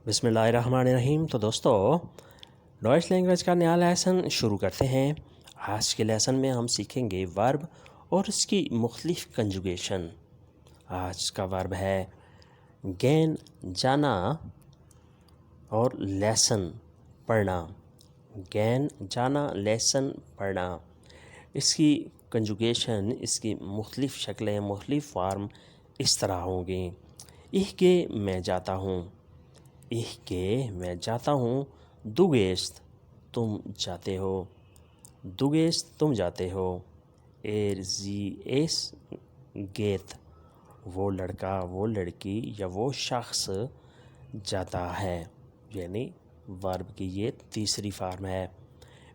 बिस्मिल्लाहिर्रहमानिर्रहीम। तो दोस्तों, डॉयच लैंग्वेज का नया लेसन शुरू करते हैं। आज के लेसन में हम सीखेंगे वर्ब और इसकी मुख्तलिफ कंजुगेशन। आज का वर्ब है गैन, जाना और लेसन पढ़ना। गैन, जाना, लेसन पढ़ना। इसकी कंजुगेशन, इसकी मुख्तलिफ शक्लें, मुख्तलिफ फार्म इस तरह होंगी। इह के मैं जाता हूँ, इह के मैं जाता हूँ। दु गेस्ट तुम जाते हो, दु गेस्ट तुम जाते हो। एर जी एस गेत वो लड़का, वो लड़की या वो शख्स जाता है। यानी वर्ब की ये तीसरी फार्म है।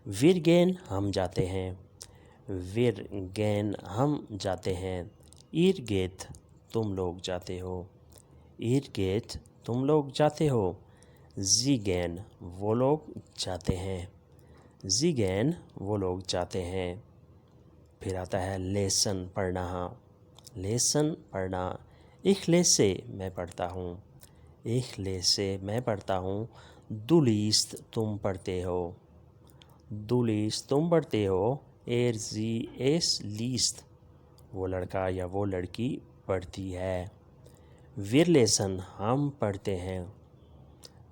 विर गेन हम जाते हैं, विर गेन हम जाते हैं। ईर गेत तुम लोग जाते हो, ईर गेत तुम लोग जाते हो। जी गैन वो लोग जाते हैं, जी गैन वो लोग जाते हैं। फिर आता है लेसन पढ़ना। लेसन पढ़ना। इखले से मैं पढ़ता हूँ, इखले से मैं पढ़ता हूँ। दुलीस्त तुम पढ़ते हो, दुलीस्त तुम पढ़ते हो। एर जी एस लीस्त वो लड़का या वो लड़की पढ़ती है। वीर लेसन हम पढ़ते हैं,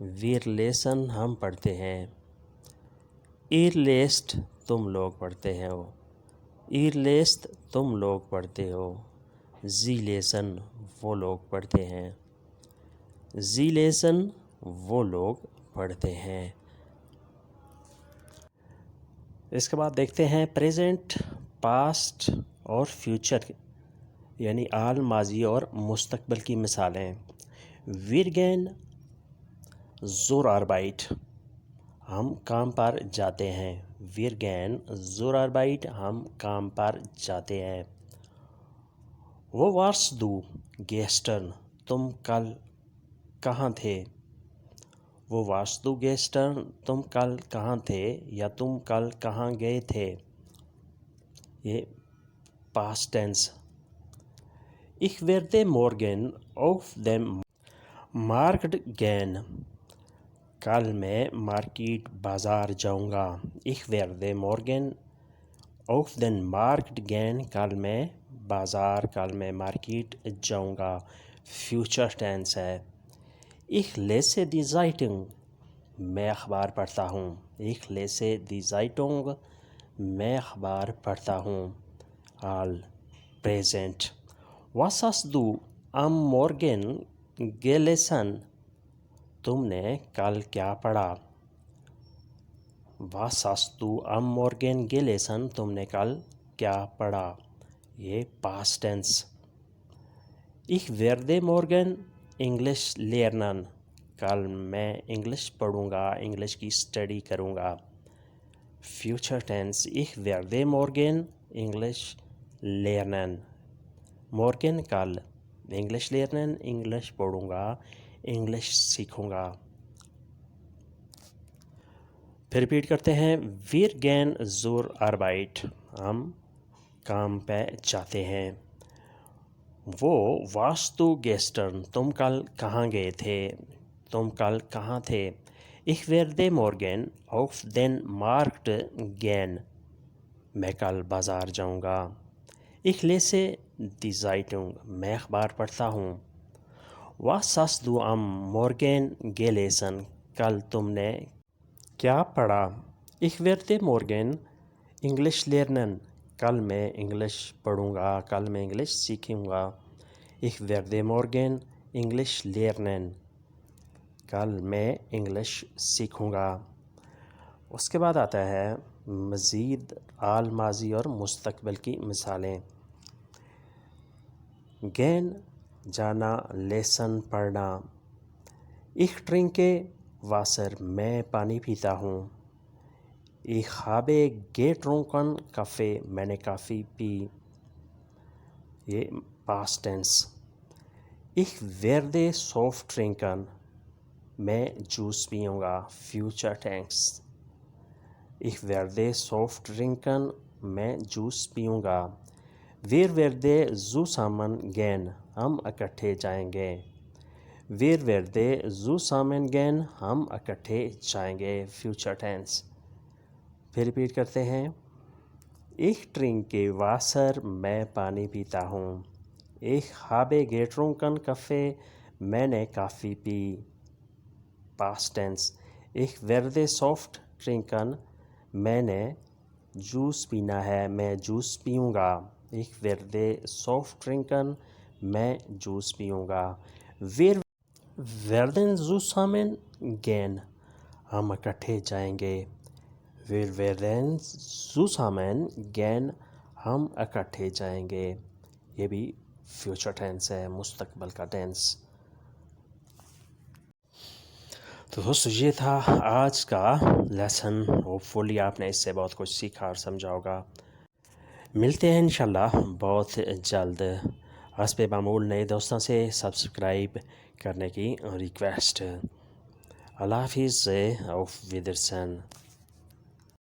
वीर लेसन हम पढ़ते हैं। ईर लेस्ट तुम लोग पढ़ते हो, ईर लेस्ट तुम लोग पढ़ते हो। जी लेसन वो लोग पढ़ते हैं, जी लेसन वो लोग पढ़ते हैं। इसके बाद देखते हैं प्रेजेंट, पास्ट और फ्यूचर, यानी आल, माजी और मुस्तकबिल की मिसालें। वीरगेन ज़ोर आरबाइट हम काम पर जाते हैं, वीरगेन ज़ोर आरबाइट हम काम पर जाते हैं। वो वार्स दू गेस्टर्न तुम कल कहाँ थे, वो वास्तु गेस्टर्न तुम कल कहाँ थे या तुम कल कहाँ गए थे। ये past tense. Ich werde morgen auf dem Markt gehen, कल मैं मार्केट बाज़ार जाऊंगा। Ich werde morgen auf den Markt gehen, कल मैं बाज़ार, कल मैं मार्केट जाऊंगा। फ्यूचर टेंस है। Ich lese die Zeitung, मैं अखबार पढ़ता हूँ। Ich lese die Zeitung, मैं अखबार पढ़ता हूँ। आल present. Was hast du am Morgen gelesen, तुमने कल क्या पढ़ा। Was hast du am Morgen gelesen, तुमने कल क्या पढ़ा। ये past tense. Ich werde morgen English lernen, कल मैं इंग्लिश पढ़ूँगा, इंग्लिश की स्टडी करूँगा। Future tense. Ich werde morgen English lernen, मॉर्गन कल, इंग्लिश लर्नन इंग्लिश पढ़ूँगा, इंग्लिश सीखूँगा। फिर रिपीट करते हैं। वीर गैन ज़ोर आरबाइट हम काम पे जाते हैं। वो वास्तु गेस्टर्न तुम कल कहाँ गए थे, तुम कल कहाँ थे। Ich werde morgen auf den Markt gehen, मैं कल बाज़ार जाऊँगा। Ich lese die Zeitung, मैं अखबार पढ़ता हूँ। Was hast du am Morgen gelesen, कल तुमने क्या पढ़ा। Ich werde morgen English lernen, कल मैं इंग्लिश पढ़ूँगा, कल मैं English सीखूँगा। Ich werde morgen English lernen, कल मैं इंग्लिश सीखूँगा। उसके बाद आता है मज़ीद आल, माजी और मुस्तकबिल की मिसालें। गैन जाना, लेसन पढ़ना। Ich trinke Wasser, मैं पानी पीता हूँ। Ich habe getrunken Kaffee, मैंने काफ़ी पी। ये past tense. Ich werde soft trinken, मैं जूस पीऊँगा। Future tense. Ich werde soft trinken, मैं जूस पीऊँगा। Wir werden zusammen gehen, हम इकट्ठे जाएंगे। Wir werde zusammen gehen. ہم اکٹھے جائیں گے. Future tennis. پھر ریپیٹ کرتے ہیں. Ich trinke Wasser. میں پانی پیتا ہوں. Ich habe getrunken Kaffee. میں نے کافی پی. Past tense. Ich werde soft trinken. میں نے جوس پینا ہے. میں جوس پیوں گا. Ich werde soft trinken. میں جوس پیوں گا. Wir werden zusammen gehen. ہم اکٹھے جائیں گے. Wir werden zusammen gehen. ہم اکٹھے جائیں گے. یہ بھی فیوچر ٹینس ہے, مستقبل کا ٹینس. تو دوستو یہ تھا آج کا لیسن. ہوپفلی آپ نے اس سے بہت کچھ سیکھا اور سمجھا ہوگا. ملتے ہیں انشاءاللہ بہت جلد. حسب معمول نئے دوستوں سے سبسکرائب کرنے کی ریکویسٹ. اللہ حافظ. auf Wiedersehen.